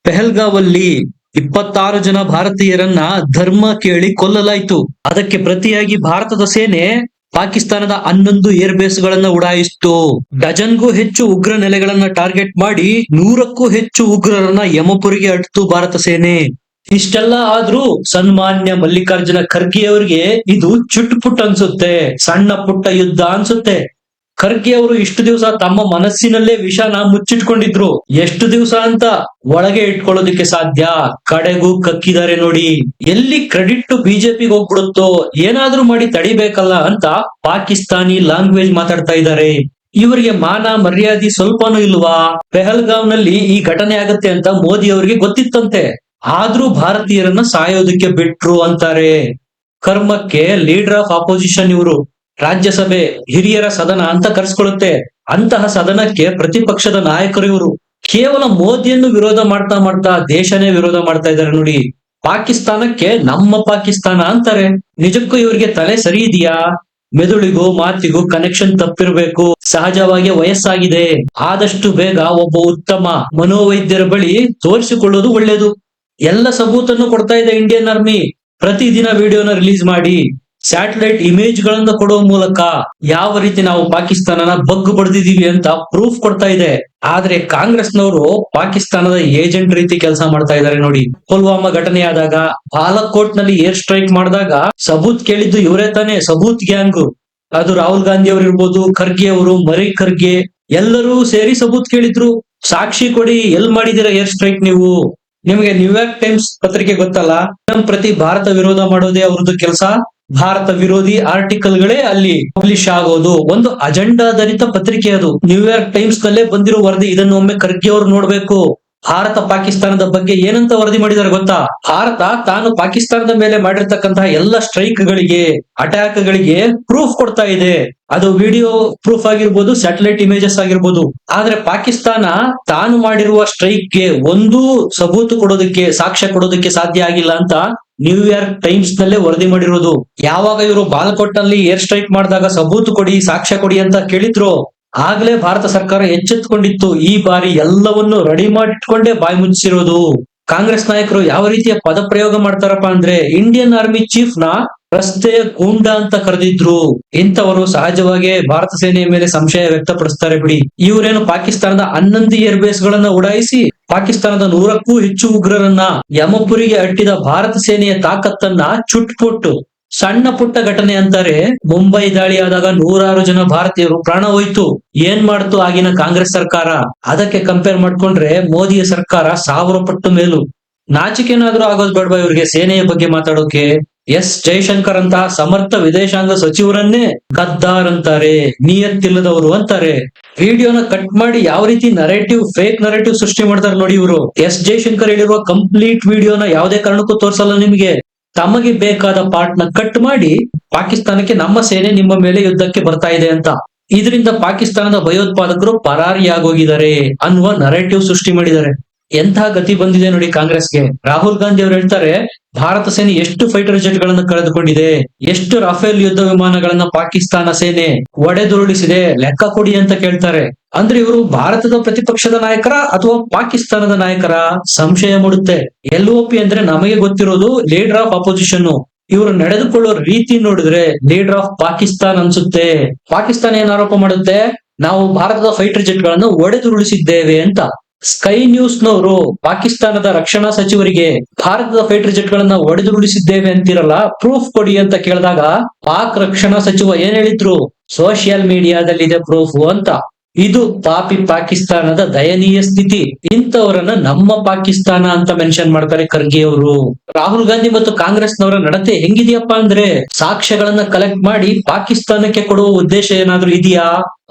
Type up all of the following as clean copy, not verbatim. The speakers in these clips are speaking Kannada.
ಪೆಹಲ್ಗಾವಲ್ಲಿ 26 ಜನ ಭಾರತೀಯರನ್ನ ಧರ್ಮ ಕೇಳಿ ಕೊಲ್ಲಲಾಯಿತು. ಅದಕ್ಕೆ ಪ್ರತಿಯಾಗಿ ಭಾರತದ ಸೇನೆ ಪಾಕಿಸ್ತಾನದ 11 ಏರ್ ಬೇಸ್ ಗಳನ್ನ ಉಡಾಯಿಸಿತು. ಡಜನ್ಗೂ ಹೆಚ್ಚು ಉಗ್ರ ನೆಲೆಗಳನ್ನ ಟಾರ್ಗೆಟ್ ಮಾಡಿ 100ಕ್ಕೂ ಹೆಚ್ಚು ಉಗ್ರರನ್ನ ಯಮಪುರಿಗೆ ಅಟ್ಟಿತು ಭಾರತ ಸೇನೆ. ಇಷ್ಟೆಲ್ಲ ಆದ್ರೂ ಸನ್ಮಾನ್ಯ ಮಲ್ಲಿಕಾರ್ಜುನ ಖರ್ಗೆ ಅವರಿಗೆ ಇದು ಚುಟ್ಪುಟ್ ಅನ್ಸುತ್ತೆ, ಸಣ್ಣ ಪುಟ್ಟ ಯುದ್ಧ ಅನ್ಸುತ್ತೆ. ಖರ್ಗೆ ಅವರು ಇಷ್ಟು ದಿವಸ ತಮ್ಮ ಮನಸ್ಸಿನಲ್ಲೇ ವಿಷನ ಮುಚ್ಚಿಟ್ಕೊಂಡಿದ್ರು. ಎಷ್ಟು ದಿವಸ ಅಂತ ಒಳಗೆ ಇಟ್ಕೊಳ್ಳೋದಕ್ಕೆ ಸಾಧ್ಯ? ಕಡೆಗೂ ಕಕ್ಕಿದ್ದಾರೆ ನೋಡಿ. ಎಲ್ಲಿ ಕ್ರೆಡಿಟ್ ಬಿಜೆಪಿಗೆ ಹೋಗ್ಬಿಡುತ್ತೋ, ಏನಾದ್ರೂ ಮಾಡಿ ತಡಿಬೇಕಲ್ಲ ಅಂತ ಪಾಕಿಸ್ತಾನಿ ಲ್ಯಾಂಗ್ವೇಜ್ ಮಾತಾಡ್ತಾ ಇದ್ದಾರೆ. ಇವರಿಗೆ ಮಾನ ಮರ್ಯಾದೆ ಸ್ವಲ್ಪನೂ ಇಲ್ವಾ? ಪೆಹಲ್ಗಾವ್ ನಲ್ಲಿ ಈ ಘಟನೆ ಆಗತ್ತೆ ಅಂತ ಮೋದಿ ಅವರಿಗೆ ಗೊತ್ತಿತ್ತಂತೆ, ಆದ್ರೂ ಭಾರತೀಯರನ್ನ ಸಾಯೋದಕ್ಕೆ ಬಿಟ್ರು ಅಂತಾರೆ. ಕರ್ಮಕ್ಕೆ ಲೀಡರ್ ಆಫ್ ಅಪೋಸಿಷನ್ ಇವರು. ರಾಜ್ಯಸಭೆ ಹಿರಿಯರ ಸದನ ಅಂತ ಕರೆಸ್ಕೊಳ್ಳುತ್ತೆ. ಅಂತಹ ಸದನಕ್ಕೆ ಪ್ರತಿಪಕ್ಷದ ನಾಯಕರು ಇವರು. ಕೇವಲ ಮೋದಿಯನ್ನು ವಿರೋಧ ಮಾಡ್ತಾ ಮಾಡ್ತಾ ದೇಶನೇ ವಿರೋಧ ಮಾಡ್ತಾ ಇದ್ದಾರೆ ನೋಡಿ. ಪಾಕಿಸ್ತಾನಕ್ಕೆ ನಮ್ಮ ಪಾಕಿಸ್ತಾನ ಅಂತಾರೆ. ನಿಜಕ್ಕೂ ಇವರಿಗೆ ತಲೆ ಸರಿ ಇದೆಯಾ? ಮೆದುಳಿಗೂ ಮಾತಿಗೂ ಕನೆಕ್ಷನ್ ತಪ್ಪಿರ್ಬೇಕು. ಸಹಜವಾಗಿ ವಯಸ್ಸಾಗಿದೆ. ಆದಷ್ಟು ಬೇಗ ಒಬ್ಬ ಉತ್ತಮ ಮನೋವೈದ್ಯರ ಬಳಿ ತೋರಿಸಿಕೊಳ್ಳೋದು ಒಳ್ಳೇದು. ಎಲ್ಲ ಸಬೂತನ್ನು ಕೊಡ್ತಾ ಇದೆ ಇಂಡಿಯನ್ ಆರ್ಮಿ. ಪ್ರತಿದಿನ ವಿಡಿಯೋನ ರಿಲೀಸ್ ಮಾಡಿ ಸ್ಯಾಟಲೈಟ್ ಇಮೇಜ್ ಗಳನ್ನ ಕೊಡುವ ಮೂಲಕ ಯಾವ ರೀತಿ ನಾವು ಪಾಕಿಸ್ತಾನನ ಬಗ್ಗು ಬಡ್ದಿದೀವಿ ಅಂತ ಪ್ರೂಫ್ ಕೊಡ್ತಾ ಇದೆ. ಆದ್ರೆ ಕಾಂಗ್ರೆಸ್ನವರು ಪಾಕಿಸ್ತಾನದ ಏಜೆಂಟ್ ರೀತಿ ಕೆಲಸ ಮಾಡ್ತಾ ಇದ್ದಾರೆ ನೋಡಿ. ಪುಲ್ವಾಮಾ ಘಟನೆಯಾದಾಗ, ಬಾಲಕೋಟ್ ನಲ್ಲಿ ಏರ್ ಸ್ಟ್ರೈಕ್ ಮಾಡಿದಾಗ ಸಬೂತ್ ಕೇಳಿದ್ದು ಇವರೇ ತಾನೇ, ಸಬೂತ್ ಗ್ಯಾಂಗ್. ಅದು ರಾಹುಲ್ ಗಾಂಧಿ ಅವರು ಇರ್ಬೋದು, ಖರ್ಗೆ ಅವರು, ಮರಿ ಖರ್ಗೆ ಎಲ್ಲರೂ ಸೇರಿ ಸಬೂತ್ ಕೇಳಿದ್ರು. ಸಾಕ್ಷಿ ಕೊಡಿ, ಎಲ್ ಮಾಡಿದಿರ ಏರ್ ಸ್ಟ್ರೈಕ್ ನೀವು? ನಿಮಗೆ ನ್ಯೂಯಾರ್ಕ್ ಟೈಮ್ಸ್ ಪತ್ರಿಕೆ ಗೊತ್ತಲ್ಲ, ನಮ್ ಪ್ರತಿ ಭಾರತ ವಿರೋಧ ಮಾಡೋದೇ ಅವ್ರದ್ದು ಕೆಲಸ. ಭಾರತ ವಿರೋಧಿ ಆರ್ಟಿಕಲ್ ಗಳೇ ಅಲ್ಲಿ ಪಬ್ಲಿಷ್ ಆಗೋದು. ಒಂದು ಅಜೆಂಡಾಧರಿತ ಪತ್ರಿಕೆ ಅದು. ನ್ಯೂಯಾರ್ಕ್ ಟೈಮ್ಸ್ ನಲ್ಲೇ ಬಂದಿರೋ ವರದಿ. ಇದನ್ನು ಒಮ್ಮೆ ಖರ್ಗೆ ಅವರು ನೋಡ್ಬೇಕು. ಭಾರತ ಪಾಕಿಸ್ತಾನದ ಬಗ್ಗೆ ಏನಂತ ವರದಿ ಮಾಡಿದ್ದಾರೆ ಗೊತ್ತಾ? ಭಾರತ ತಾನು ಪಾಕಿಸ್ತಾನದ ಮೇಲೆ ಮಾಡಿರ್ತಕ್ಕಂತಹ ಎಲ್ಲ ಸ್ಟ್ರೈಕ್ ಗಳಿಗೆ, ಅಟ್ಯಾಕ್ ಗಳಿಗೆ ಪ್ರೂಫ್ ಕೊಡ್ತಾ ಇದೆ. ಅದು ವಿಡಿಯೋ ಪ್ರೂಫ್ ಆಗಿರ್ಬೋದು, ಸ್ಯಾಟಲೈಟ್ ಇಮೇಜಸ್ ಆಗಿರ್ಬೋದು. ಆದ್ರೆ ಪಾಕಿಸ್ತಾನ ತಾನು ಮಾಡಿರುವ ಸ್ಟ್ರೈಕ್ ಗೆ ಒಂದೂ ಸಬೂತು ಕೊಡೋದಕ್ಕೆ, ಸಾಕ್ಷ್ಯ ಕೊಡೋದಕ್ಕೆ ಸಾಧ್ಯ ಆಗಿಲ್ಲ ಅಂತ ನ್ಯೂಯಾರ್ಕ್ ಟೈಮ್ಸ್ ನಲ್ಲೇ ವರದಿ ಮಾಡಿರೋದು. ಯಾವಾಗ ಇವರು ಬಾಲಕೋಟ್ ನಲ್ಲಿ ಏರ್ ಸ್ಟ್ರೈಕ್ ಮಾಡಿದಾಗ ಸಬೂತು ಕೊಡಿ, ಸಾಕ್ಷ್ಯ ಕೊಡಿ ಅಂತ ಕೇಳಿದ್ರು, ಆಗ್ಲೇ ಭಾರತ ಸರ್ಕಾರ ಎಚ್ಚೆತ್ತುಕೊಂಡಿತ್ತು. ಈ ಬಾರಿ ಎಲ್ಲವನ್ನು ರೆಡಿ ಮಾಡಿಟ್ಕೊಂಡೇ ಬಾಯಿ ಮುಚ್ಚಿರೋದು. ಕಾಂಗ್ರೆಸ್ ನಾಯಕರು ಯಾವ ರೀತಿಯ ಪದ ಪ್ರಯೋಗ ಮಾಡ್ತಾರಪ್ಪ ಅಂದ್ರೆ, ಇಂಡಿಯನ್ ಆರ್ಮಿ ಚೀಫ್ ನ ರಸ್ತೆಯ ಗೂಂಡ ಅಂತ ಕರೆದಿದ್ರು. ಇಂಥವರು ಸಹಜವಾಗಿ ಭಾರತ ಸೇನೆಯ ಮೇಲೆ ಸಂಶಯ ವ್ಯಕ್ತಪಡಿಸ್ತಾರೆ ಬಿಡಿ. ಇವರೇನು ಪಾಕಿಸ್ತಾನದ 11 ಏರ್ ಬೇಸ್ ಗಳನ್ನ ಉಡಾಯಿಸಿ ಪಾಕಿಸ್ತಾನದ 100ಕ್ಕೂ ಹೆಚ್ಚು ಉಗ್ರರನ್ನ ಯಮಪುರಿಗೆ ಅಟ್ಟಿದ ಭಾರತ ಸೇನೆಯ ತಾಕತ್ತನ್ನ ಚುಟ್ಪುಟ್ಟು ಸಣ್ಣ ಪುಟ್ಟ ಘಟನೆ ಅಂತಾರೆ. ಮುಂಬೈ ದಾಳಿ ಆದಾಗ 106 ಜನ ಭಾರತೀಯರು ಪ್ರಾಣ ಹೋಯ್ತು. ಏನ್ ಮಾಡ್ತು ಆಗಿನ ಕಾಂಗ್ರೆಸ್ ಸರ್ಕಾರ? ಅದಕ್ಕೆ ಕಂಪೇರ್ ಮಾಡ್ಕೊಂಡ್ರೆ ಮೋದಿಯ ಸರ್ಕಾರ 1000 ಪಟ್ಟು ಮೇಲು. ನಾಚಿಕೆನಾದ್ರೂ ಆಗೋದ್ ಬೇಡವಾ ಇವ್ರಿಗೆ ಸೇನೆಯ ಬಗ್ಗೆ ಮಾತಾಡೋಕೆ? ಎಸ್ ಜೈಶಂಕರ್ ಅಂತ ಸಮರ್ಥ ವಿದೇಶಾಂಗ ಸಚಿವರನ್ನೇ ಗದ್ದಾರ್ ಅಂತಾರೆ, ನಿಯತ್ತಿಲ್ಲದವರು ಅಂತಾರೆ. ವಿಡಿಯೋನ ಕಟ್ ಮಾಡಿ ಯಾವ ರೀತಿ ನರೇಟಿವ್, ಫೇಕ್ ನರೇಟಿವ್ ಸೃಷ್ಟಿ ಮಾಡ್ತಾರೆ ನೋಡಿ ಇವರು. ಎಸ್ ಜೈಶಂಕರ್ ಹೇಳಿರುವ ಕಂಪ್ಲೀಟ್ ವಿಡಿಯೋನ ಯಾವುದೇ ಕಾರಣಕ್ಕೂ ತೋರ್ಸಲ್ಲ ನಿಮ್ಗೆ. ತಮಗೆ ಬೇಕಾದ ಪಾರ್ಟ್ ನ ಕಟ್ ಮಾಡಿ ಪಾಕಿಸ್ತಾನಕ್ಕೆ ನಮ್ಮ ಸೇನೆ ನಿಮ್ಮ ಮೇಲೆ ಯುದ್ಧಕ್ಕೆ ಬರ್ತಾ ಇದೆ ಅಂತ, ಇದರಿಂದ ಪಾಕಿಸ್ತಾನದ ಭಯೋತ್ಪಾದಕರು ಪರಾರಿಯಾಗೋಗಿದ್ದಾರೆ ಅನ್ನುವ ನರೇಟಿವ್ ಸೃಷ್ಟಿ ಮಾಡಿದ್ದಾರೆ. ಎಂಥ ಗತಿ ಬಂದಿದೆ ನೋಡಿ ಕಾಂಗ್ರೆಸ್ಗೆ. ರಾಹುಲ್ ಗಾಂಧಿ ಅವರು ಹೇಳ್ತಾರೆ, ಭಾರತ ಸೇನೆ ಎಷ್ಟು ಫೈಟರ್ ಜೆಟ್ ಗಳನ್ನ ಕಳೆದುಕೊಂಡಿದೆ, ಎಷ್ಟು ರಾಫೇಲ್ ಯುದ್ಧ ವಿಮಾನಗಳನ್ನ ಪಾಕಿಸ್ತಾನ ಸೇನೆ ಒಡೆದುರುಳಿಸಿದೆ, ಲೆಕ್ಕ ಕೊಡಿ ಅಂತ ಕೇಳ್ತಾರೆ. ಅಂದ್ರೆ ಇವರು ಭಾರತದ ಪ್ರತಿಪಕ್ಷದ ನಾಯಕರ ಅಥವಾ ಪಾಕಿಸ್ತಾನದ ನಾಯಕರ? ಸಂಶಯ ಮೂಡುತ್ತೆ. LOP ಅಂದ್ರೆ ನಮಗೆ ಗೊತ್ತಿರೋದು ಲೀಡರ್ ಆಫ್ ಅಪೋಸಿಷನ್. ಇವರು ನಡೆದುಕೊಳ್ಳೋ ರೀತಿ ನೋಡಿದ್ರೆ ಲೀಡರ್ ಆಫ್ ಪಾಕಿಸ್ತಾನ್ ಅನ್ಸುತ್ತೆ. ಪಾಕಿಸ್ತಾನ ಏನ್ ಆರೋಪ ಮಾಡುತ್ತೆ? ನಾವು ಭಾರತದ ಫೈಟರ್ ಜೆಟ್ ಗಳನ್ನು ಒಡೆದುರುಳಿಸಿದ್ದೇವೆ ಅಂತ. ಸ್ಕೈ ನ್ಯೂಸ್ ನವರು ಪಾಕಿಸ್ತಾನದ ರಕ್ಷಣಾ ಸಚಿವರಿಗೆ ಭಾರತದ ಫೈಟರ್ ಜೆಟ್ ಗಳನ್ನ ಒಡೆದುರುಳಿಸಿದ್ದೇವೆ ಅಂತಿರಲ್ಲ, ಪ್ರೂಫ್ ಕೊಡಿ ಅಂತ ಕೇಳಿದಾಗ ಪಾಕ್ ರಕ್ಷಣಾ ಸಚಿವ ಏನ್ ಹೇಳಿದ್ರು? ಸೋಷಿಯಲ್ ಮೀಡಿಯಾದಲ್ಲಿದೆ ಪ್ರೂಫ್ ಅಂತ. ಇದು ಪಾಪಿ ಪಾಕಿಸ್ತಾನದ ದಯನೀಯ ಸ್ಥಿತಿ. ಇಂಥವರನ್ನ ನಮ್ಮ ಪಾಕಿಸ್ತಾನ ಅಂತ ಮೆನ್ಷನ್ ಮಾಡ್ತಾರೆ ಖರ್ಗೆ ಅವರು. ರಾಹುಲ್ ಗಾಂಧಿ ಮತ್ತು ಕಾಂಗ್ರೆಸ್ನವರ ನಡತೆ ಹೆಂಗಿದೆಯಪ್ಪ ಅಂದ್ರೆ, ಸಾಕ್ಷ್ಯಗಳನ್ನ ಕಲೆಕ್ಟ್ ಮಾಡಿ ಪಾಕಿಸ್ತಾನಕ್ಕೆ ಕೊಡುವ ಉದ್ದೇಶ ಏನಾದ್ರೂ ಇದೆಯಾ?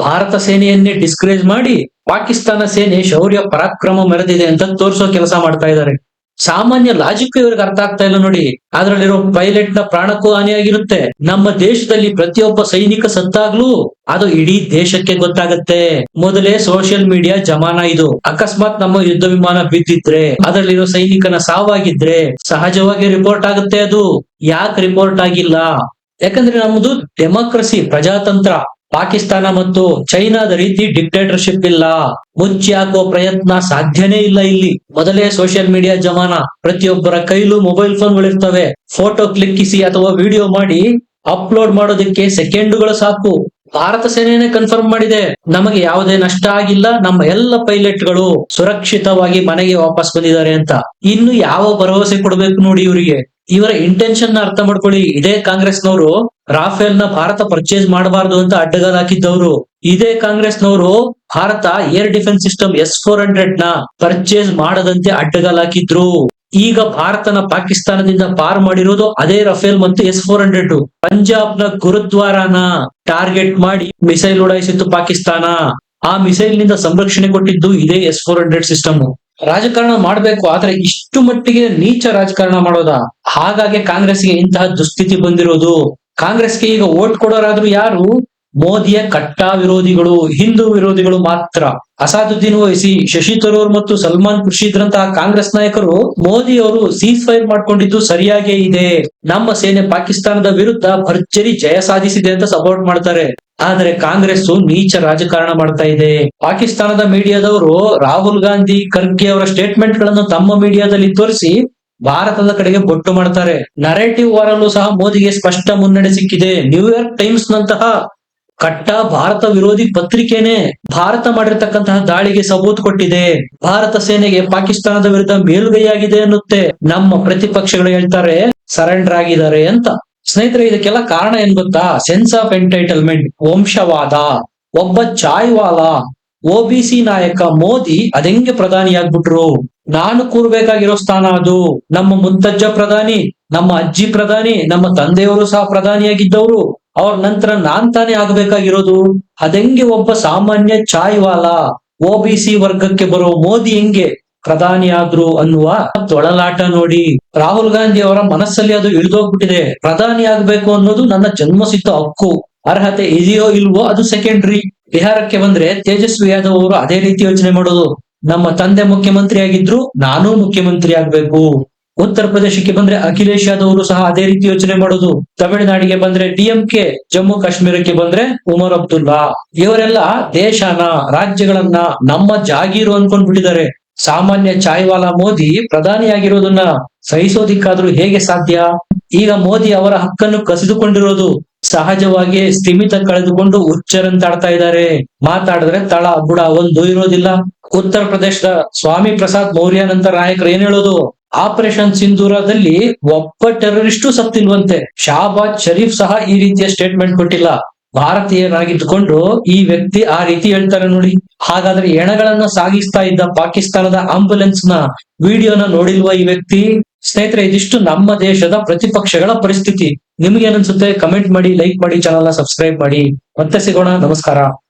ಭಾರತ ಸೇನೆಯನ್ನೇ ಡಿಸ್ಕರೇಜ್ ಮಾಡಿ ಪಾಕಿಸ್ತಾನ ಸೇನೆ ಶೌರ್ಯ ಪರಾಕ್ರಮ ಮೆರೆದಿದೆ ಅಂತ ತೋರಿಸೋ ಕೆಲಸ ಮಾಡ್ತಾ ಇದ್ದಾರೆ. ಸಾಮಾನ್ಯ ಲಾಜಿಕ್ ಇವ್ರಿಗೆ ಅರ್ಥ ಆಗ್ತಾ ಇಲ್ಲ ನೋಡಿ. ಅದ್ರಲ್ಲಿರೋ ಪೈಲಟ್ ನ ಪ್ರಾಣಕ್ಕೂ ಹಾನಿಯಾಗಿರುತ್ತೆ. ನಮ್ಮ ದೇಶದಲ್ಲಿ ಪ್ರತಿಯೊಬ್ಬ ಸೈನಿಕ ಸತ್ತಾಗ್ಲೂ ಅದು ಇಡೀ ದೇಶಕ್ಕೆ ಗೊತ್ತಾಗತ್ತೆ. ಮೊದಲೇ ಸೋಷಿಯಲ್ ಮೀಡಿಯಾ ಜಮಾನ ಇದು. ಅಕಸ್ಮಾತ್ ನಮ್ಮ ಯುದ್ಧ ವಿಮಾನ ಬಿದ್ದಿದ್ರೆ, ಅದರಲ್ಲಿರೋ ಸೈನಿಕನ ಸಾವಾಗಿದ್ರೆ ಸಹಜವಾಗಿ ರಿಪೋರ್ಟ್ ಆಗುತ್ತೆ. ಅದು ಯಾಕೆ ರಿಪೋರ್ಟ್ ಆಗಿಲ್ಲ? ಯಾಕಂದ್ರೆ ನಮ್ದು ಡೆಮಾಕ್ರಸಿ, ಪ್ರಜಾತಂತ್ರ. ಪಾಕಿಸ್ತಾನ ಮತ್ತು ಚೈನಾದ ರೀತಿ ಡಿಕ್ಟೇಟರ್ಶಿಪ್ ಇಲ್ಲ. ಮುಚ್ಚಿ ಹಾಕುವ ಪ್ರಯತ್ನ ಸಾಧ್ಯನೇ ಇಲ್ಲ ಇಲ್ಲಿ. ಮೊದಲೇ ಸೋಷಿಯಲ್ ಮೀಡಿಯಾ ಜಮಾನ, ಪ್ರತಿಯೊಬ್ಬರ ಕೈಲೂ ಮೊಬೈಲ್ ಫೋನ್ಗಳಿರ್ತವೆ. ಫೋಟೋ ಕ್ಲಿಕ್ಕಿಸಿ ಅಥವಾ ವಿಡಿಯೋ ಮಾಡಿ ಅಪ್ಲೋಡ್ ಮಾಡೋದಕ್ಕೆ ಸೆಕೆಂಡುಗಳು ಸಾಕು. ಭಾರತ ಸೇನೆನೇ ಕನ್ಫರ್ಮ್ ಮಾಡಿದೆ, ನಮಗೆ ಯಾವುದೇ ನಷ್ಟ ಆಗಿಲ್ಲ, ನಮ್ಮ ಎಲ್ಲ ಪೈಲಟ್ಗಳು ಸುರಕ್ಷಿತವಾಗಿ ಮನೆಗೆ ವಾಪಸ್ ಬಂದಿದ್ದಾರೆ ಅಂತ. ಇನ್ನು ಯಾವ ಭರವಸೆ ಕೊಡ್ಬೇಕು ನೋಡಿ ಇವರಿಗೆ. ಇವರ ಇಂಟೆನ್ಷನ್ ಅರ್ಥ ಮಾಡ್ಕೊಳ್ಳಿ. ಇದೇ ಕಾಂಗ್ರೆಸ್ನವರು ರಾಫೇಲ್ ನ ಭಾರತ ಪರ್ಚೇಸ್ ಮಾಡಬಾರ್ದು ಅಂತ ಅಡ್ಡಗಾಲ್ ಹಾಕಿದ್ದವರು. ಇದೇ ಕಾಂಗ್ರೆಸ್ನವರು Bharat air defence system S-400 ನ ಪರ್ಚೇಸ್ ಮಾಡದಂತೆ ಅಡ್ಡಗಾಲ್ ಹಾಕಿದ್ರು. ಈಗ ಭಾರತನ ಪಾಕಿಸ್ತಾನದಿಂದ ಪಾರ್ ಮಾಡಿರೋದು ಅದೇ ರಫೇಲ್ ಮತ್ತು S-400. ಪಂಜಾಬ್ ನ ಗುರುದ್ವಾರಾನ ಟಾರ್ಗೆಟ್ ಮಾಡಿ ಮಿಸೈಲ್ ಉಡಾಯಿಸಿತ್ತು ಪಾಕಿಸ್ತಾನ. ಆ ಮಿಸೈಲ್ ನಿಂದ ಸಂರಕ್ಷಣೆ ಕೊಟ್ಟಿದ್ದು ಇದೇ S-400 ಸಿಸ್ಟಮ್. ರಾಜಕಾರಣ ಮಾಡ್ಬೇಕು, ಆದ್ರೆ ಇಷ್ಟು ಮಟ್ಟಿಗೆ ನೀಚ ರಾಜಕಾರಣ ಮಾಡೋದಾ? ಹಾಗಾಗಿ ಕಾಂಗ್ರೆಸ್ಗೆ ಇಂತಹ ದುಸ್ಥಿತಿ ಬಂದಿರೋದು. ಕಾಂಗ್ರೆಸ್ಗೆ ಈಗ ವೋಟ್ ಕೊಡೋರಾದ್ರೂ ಯಾರು? ಮೋದಿಯ ಕಟ್ಟಾ ವಿರೋಧಿಗಳು, ಹಿಂದೂ ವಿರೋಧಿಗಳು ಮಾತ್ರ. ಅಸಾದುದ್ದೀನ್ ಓವೈಸಿ, ಶಶಿ ತರೂರ್ ಮತ್ತು ಸಲ್ಮಾನ್ ಖುರ್ಷಿದ್ರಂತಹ ಕಾಂಗ್ರೆಸ್ ನಾಯಕರು ಮೋದಿ ಅವರು ಸೀಸ್ ಫೈರ್ ಮಾಡ್ಕೊಂಡಿದ್ದು ಸರಿಯಾಗೇ ಇದೆ, ನಮ್ಮ ಸೇನೆ ಪಾಕಿಸ್ತಾನದ ವಿರುದ್ಧ ಭರ್ಜರಿ ಜಯ ಸಾಧಿಸಿದೆ ಅಂತ ಸಪೋರ್ಟ್ ಮಾಡ್ತಾರೆ. ಆದ್ರೆ ಕಾಂಗ್ರೆಸ್ ನೀಚ ರಾಜಕಾರಣ ಮಾಡ್ತಾ ಇದೆ. ಪಾಕಿಸ್ತಾನದ ಮೀಡಿಯಾದವರು ರಾಹುಲ್ ಗಾಂಧಿ, ಖರ್ಗೆ ಅವರ ಸ್ಟೇಟ್ಮೆಂಟ್ ಗಳನ್ನು ತಮ್ಮ ಮೀಡಿಯಾದಲ್ಲಿ ತೋರಿಸಿ ಭಾರತದ ಕಡೆಗೆ ಬೊಟ್ಟು ಮಾಡ್ತಾರೆ. ನರೇಟಿವ್ ವಾರ್ ಅಲ್ಲೂ ಸಹ ಮೋದಿಗೆ ಸ್ಪಷ್ಟ ಮುನ್ನಡೆ ಸಿಕ್ಕಿದೆ. ನ್ಯೂಯಾರ್ಕ್ ಟೈಮ್ಸ್ ನಂತಹ ಕಟ್ಟ ಭಾರತ ವಿರೋಧಿ ಪತ್ರಿಕೆನೆ ಭಾರತ ಮಾಡಿರ್ತಕ್ಕಂತಹ ದಾಳಿಗೆ ಸಬೂತ್ ಕೊಟ್ಟಿದೆ. ಭಾರತ ಸೇನೆಗೆ ಪಾಕಿಸ್ತಾನದ ವಿರುದ್ಧ ಮೇಲುಗೈಯಾಗಿದೆ ಅನ್ನುತ್ತೆ. ನಮ್ಮ ಪ್ರತಿಪಕ್ಷಗಳು ಹೇಳ್ತಾರೆ ಸರೆಂಡರ್ ಆಗಿದ್ದಾರೆ ಅಂತ. ಸ್ನೇಹಿತರೆ, ಇದಕ್ಕೆಲ್ಲ ಕಾರಣ ಏನ್ ಗೊತ್ತಾ? ಸೆನ್ಸ್ ಆಫ್ ಎಂಟೈಟಲ್ಮೆಂಟ್, ವಂಶವಾದ. ಒಬ್ಬ ಚಾಯ್ವಾಲ OBC ನಾಯಕ ಮೋದಿ ಅದೆಂಗೆ ಪ್ರಧಾನಿಯಾಗ್ಬಿಟ್ರು? ನಾನು ಕೂರ್ಬೇಕಾಗಿರೋ ಸ್ಥಾನ ಅದು. ನಮ್ಮ ಮುತ್ತಜ್ಜ ಪ್ರಧಾನಿ, ನಮ್ಮ ಅಜ್ಜಿ ಪ್ರಧಾನಿ, ನಮ್ಮ ತಂದೆಯವರು ಸಹ ಪ್ರಧಾನಿಯಾಗಿದ್ದವರು. ಅವ್ರ ನಂತರ ನಾನ್ ತಾನೇ ಆಗ್ಬೇಕಾಗಿರೋದು. ಅದೆಂಗೆ ಒಬ್ಬ ಸಾಮಾನ್ಯ ಚಾಯ್ವಾಲ OBC ವರ್ಗಕ್ಕೆ ಬರೋ ಮೋದಿ ಹೆಂಗೆ ಪ್ರಧಾನಿ ಆದ್ರು ಅನ್ನುವ ತೊಳಲಾಟ ನೋಡಿ. ರಾಹುಲ್ ಗಾಂಧಿ ಅವರ ಮನಸ್ಸಲ್ಲಿ ಅದು ಇಳಿದೋಗ್ಬಿಟ್ಟಿದೆ. ಪ್ರಧಾನಿ ಆಗ್ಬೇಕು ಅನ್ನೋದು ನನ್ನ ಜನ್ಮಸಿದ್ಧ ಹಕ್ಕು, ಅರ್ಹತೆ ಇದೆಯೋ ಇಲ್ವೋ ಅದು ಸೆಕೆಂಡ್ರಿ. ಬಿಹಾರಕ್ಕೆ ಬಂದ್ರೆ ತೇಜಸ್ವಿ ಯಾದವ್ ಅವರು ಅದೇ ರೀತಿ ಯೋಚನೆ ಮಾಡೋದು. ನಮ್ಮ ತಂದೆ ಮುಖ್ಯಮಂತ್ರಿ ಆಗಿದ್ರು, ನಾನೂ ಮುಖ್ಯಮಂತ್ರಿ ಆಗ್ಬೇಕು. ಉತ್ತರ ಪ್ರದೇಶಕ್ಕೆ ಬಂದ್ರೆ ಅಖಿಲೇಶ್ ಯಾದವ್ ಅವರು ಸಹ ಅದೇ ರೀತಿ ಯೋಚನೆ ಮಾಡೋದು. ತಮಿಳುನಾಡಿಗೆ ಬಂದ್ರೆ DMK, ಜಮ್ಮು ಕಾಶ್ಮೀರಕ್ಕೆ ಬಂದ್ರೆ ಉಮರ್ ಅಬ್ದುಲ್ಲಾ. ಇವರೆಲ್ಲ ದೇಶನ, ರಾಜ್ಯಗಳನ್ನ ನಮ್ಮ ಜಾಗೀರು ಅನ್ಕೊಂಡ್ಬಿಟ್ಟಿದ್ದಾರೆ. ಸಾಮಾನ್ಯ ಚಾಯ್ವಾಲ ಮೋದಿ ಪ್ರಧಾನಿಯಾಗಿರೋದನ್ನ ಸಹಿಸೋದಿಕ್ಕಾದ್ರೂ ಹೇಗೆ ಸಾಧ್ಯ? ಈಗ ಮೋದಿ ಅವರ ಹಕ್ಕನ್ನು ಕಸಿದುಕೊಂಡಿರೋದು. ಸಹಜವಾಗಿ ಸ್ಥಿಮಿತ ಕಳೆದುಕೊಂಡು ಹುಚ್ಚರಂತಾಡ್ತಾ ಇದ್ದಾರೆ. ಮಾತಾಡಿದ್ರೆ ತಳ ಬುಡ ಒಂದು ಇರೋದಿಲ್ಲ. ಉತ್ತರ ಪ್ರದೇಶದ ಸ್ವಾಮಿ ಪ್ರಸಾದ್ ಮೌರ್ಯ ನಂತರ ನಾಯಕರು ಏನ್ ಹೇಳೋದು? ಆಪರೇಷನ್ ಸಿಂಧೂರದಲ್ಲಿ ಒಬ್ಬ ಟೆರರಿಸ್ಟು ಸತ್ತಿಲ್ವಂತೆ. ಶಹಬಾಜ್ ಶರೀಫ್ ಸಹ ಈ ರೀತಿಯ ಸ್ಟೇಟ್ಮೆಂಟ್ ಕೊಟ್ಟಿಲ್ಲ. ಭಾರತೀಯರಾಗಿದ್ದುಕೊಂಡು ಈ ವ್ಯಕ್ತಿ ಆ ರೀತಿ ಹೇಳ್ತಾರೆ ನೋಡಿ. ಹಾಗಾದ್ರೆ ಎಣಗಳನ್ನ ಸಾಗಿಸ್ತಾ ಇದ್ದ ಪಾಕಿಸ್ತಾನದ ಆಂಬುಲೆನ್ಸ್ ನ ವಿಡಿಯೋನ ನೋಡಿಲ್ವಾ ಈ ವ್ಯಕ್ತಿ? ಸ್ನೇಹಿತರೆ, ಇದಿಷ್ಟು ನಮ್ಮ ದೇಶದ ಪ್ರತಿಪಕ್ಷಗಳ ಪರಿಸ್ಥಿತಿ. ನಿಮ್ಗೆ ಏನನ್ಸುತ್ತೆ? ಕಮೆಂಟ್ ಮಾಡಿ, ಲೈಕ್ ಮಾಡಿ, ಚಾನಲ್ ನ ಸಬ್ಸ್ಕ್ರೈಬ್ ಮಾಡಿ. ಮತ್ತೆ ಸಿಗೋಣ. ನಮಸ್ಕಾರ.